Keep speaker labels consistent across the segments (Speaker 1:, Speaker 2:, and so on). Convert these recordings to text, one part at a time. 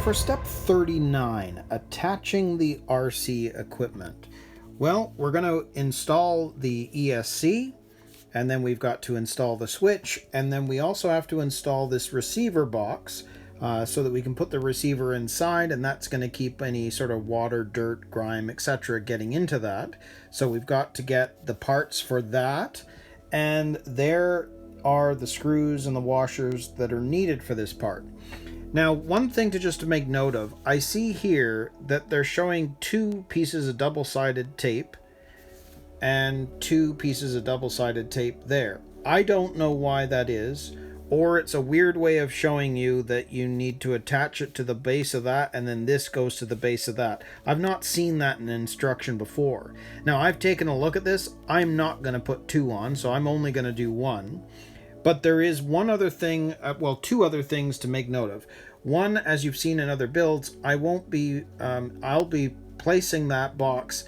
Speaker 1: for step 39, attaching the RC equipment. Well, we're going to install the ESC, and then we've got to install the switch, and then we also have to install this receiver box so that we can put the receiver inside, and that's going to keep any sort of water, dirt, grime, etc. getting into that. So we've got to get the parts for that, and there are the screws and the washers that are needed for this part. Now, one thing to make note of, I see here that they're showing 2 pieces of double-sided tape and 2 pieces of double-sided tape there. I don't know why that is, or it's a weird way of showing you that you need to attach it to the base of that and then this goes to the base of that. I've not seen that in instruction before. Now, I've taken a look at this. I'm not going to put 2 on, so I'm only going to do 1. But there is one other thing, well, 2 other things to make note of. One, as you've seen in other builds, I'll be placing that box.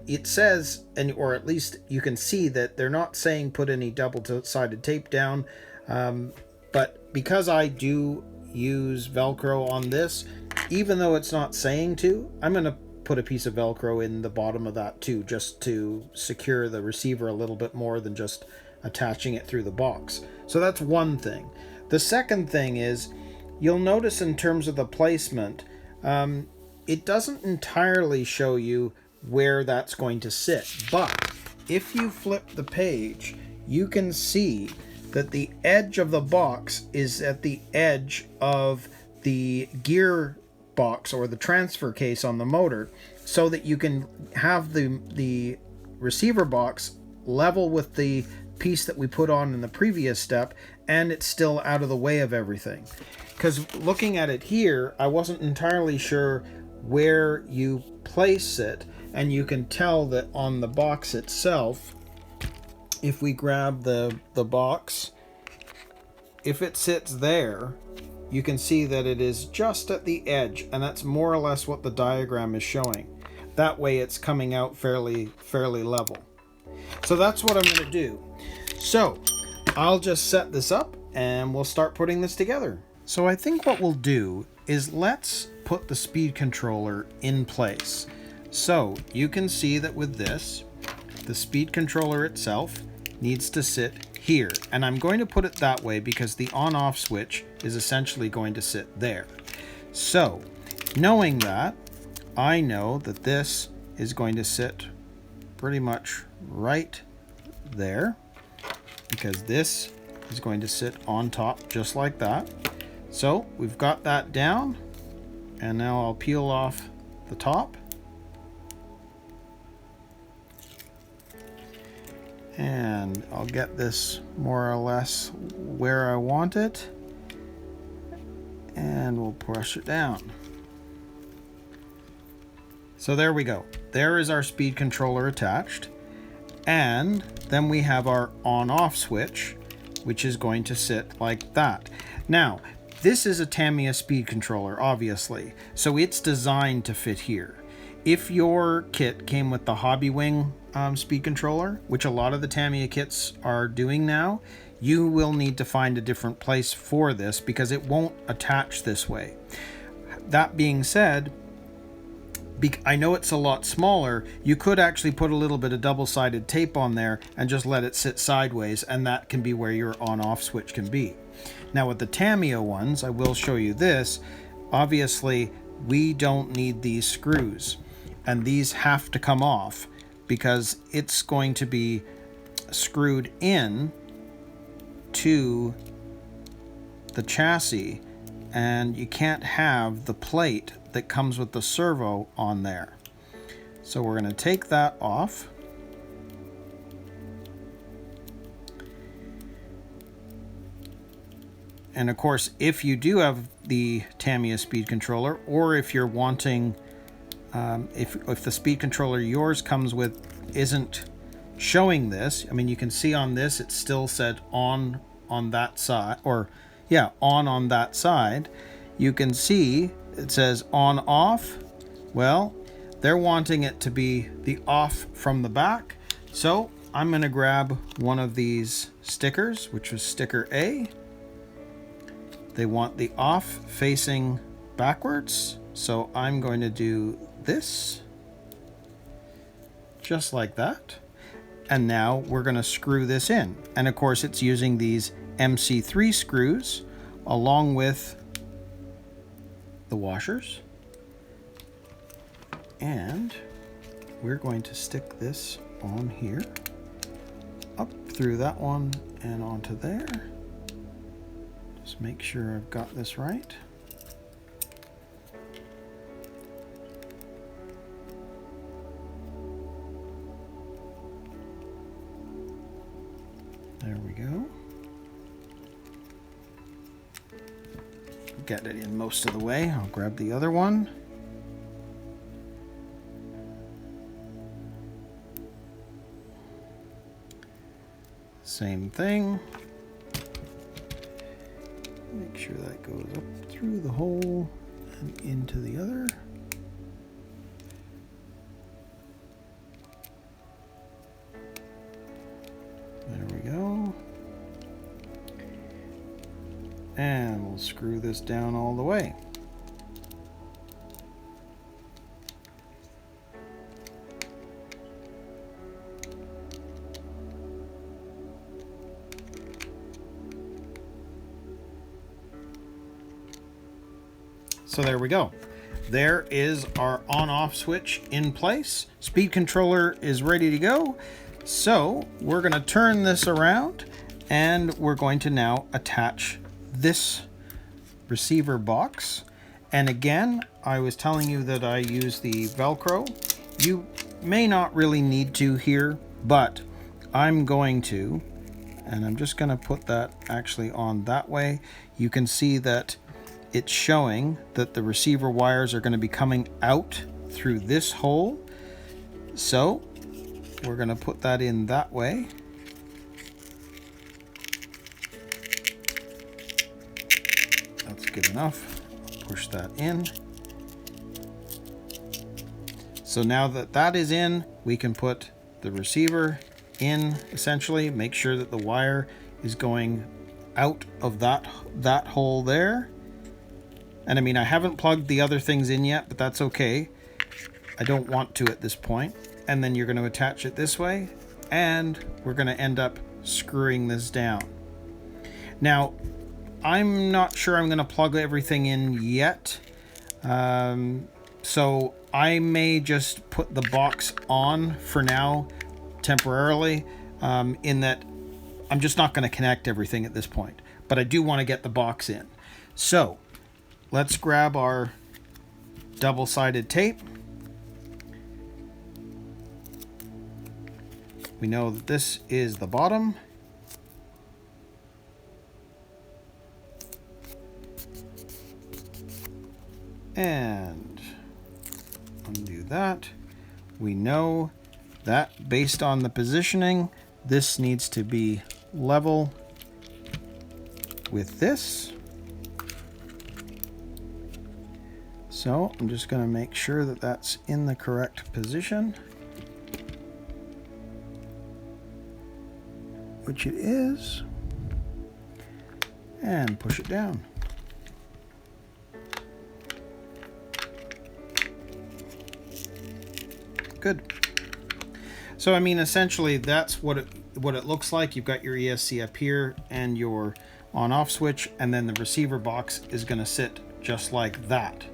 Speaker 1: It says, or at least you can see that they're not saying put any double-sided tape down. But because I do use Velcro on this, even though it's not saying to, I'm going to put a piece of Velcro in the bottom of that too, just to secure the receiver a little bit more than just attaching it through the box. So that's one thing. The second thing is, you'll notice in terms of the placement, it doesn't entirely show you where that's going to sit. But if you flip the page, you can see that the edge of the box is at the edge of the gear box or the transfer case on the motor, so that you can have the receiver box level with the piece that we put on in the previous step, and it's still out of the way of everything. Because looking at it here, I wasn't entirely sure where you place it, and you can tell that on the box itself, if we grab the box, if it sits there, you can see that it is just at the edge, and that's more or less what the diagram is showing. That way it's coming out fairly level. So that's what I'm going to do. So I'll just set this up and we'll start putting this together. So I think what we'll do is let's put the speed controller in place. So you can see that with this, the speed controller itself needs to sit here. And I'm going to put it that way because the on-off switch is essentially going to sit there. So knowing that, I know that this is going to sit pretty much right there, because this is going to sit on top just like that. So we've got that down, and now I'll peel off the top. And I'll get this more or less where I want it, and we'll push it down. So there we go. There is our speed controller attached. And then we have our on-off switch, which is going to sit like that. Now, this is a Tamiya speed controller, obviously, so it's designed to fit here. If your kit came with the Hobby Wing speed controller, which a lot of the Tamiya kits are doing now, you will need to find a different place for this because it won't attach this way. That being said, I know it's a lot smaller. You could actually put a little bit of double-sided tape on there and just let it sit sideways, and that can be where your on-off switch can be. Now with the Tamiya ones, I will show you this. Obviously, we don't need these screws, and these have to come off because it's going to be screwed in to the chassis, and you can't have the plate that comes with the servo on there. So we're going to take that off. And of course, if you do have the Tamiya speed controller, or if you're wanting, if the speed controller yours comes with isn't showing this, I mean, you can see on this, it still said on that side, or yeah, on that side. You can see it says on off. Well, they're wanting it to be the off from the back. So I'm going to grab one of these stickers, which was sticker A. They want the off facing backwards. So I'm going to do this, just like that. And now we're going to screw this in. And of course it's using these MC3 screws along with the washers. And we're going to stick this on here, up through that one and onto there. Just make sure I've got this right. There we go. Get it in most of the way. I'll grab the other one. Same thing. Make sure that goes up through the hole and into the other. There we go. And we'll screw this down all the way. So there we go. There is our on-off switch in place. Speed controller is ready to go. So we're going to turn this around and we're going to now attach this receiver box. And again, I was telling you that I use the Velcro. You may not really need to here, but I'm going to, and I'm just going to put that actually on that way. You can see that it's showing that the receiver wires are going to be coming out through this hole. So we're going to put that in that way. That's good enough. Push that in. So now that that is in, we can put the receiver in, essentially. Make sure that the wire is going out of that hole there. And I mean, I haven't plugged the other things in yet, but that's okay. I don't want to at this point. And then you're going to attach it this way, and we're going to end up screwing this down. Now, I'm not sure I'm going to plug everything in yet. So I may just put the box on for now, temporarily, in that I'm just not going to connect everything at this point. But I do want to get the box in. So let's grab our double-sided tape. We know that this is the bottom. And undo that. We know that based on the positioning, this needs to be level with this. So I'm just going to make sure that that's in the correct position, which it is, and push it down. Good. So I mean, essentially that's what it looks like. You've got your ESC up here and your on-off switch, and then the receiver box is going to sit just like that.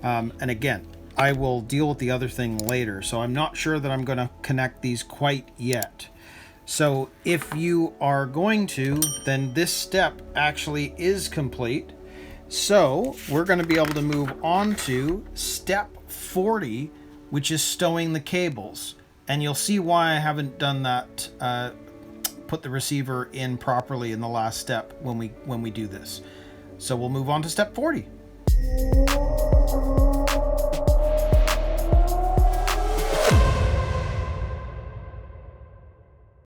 Speaker 1: And again, I will deal with the other thing later, so I'm not sure that I'm going to connect these quite yet. So if you are going to, then this step actually is complete. So we're going to be able to move on to step 40, which is stowing the cables. And you'll see why I haven't done that, put the receiver in properly in the last step when we do this. So we'll move on to step 40.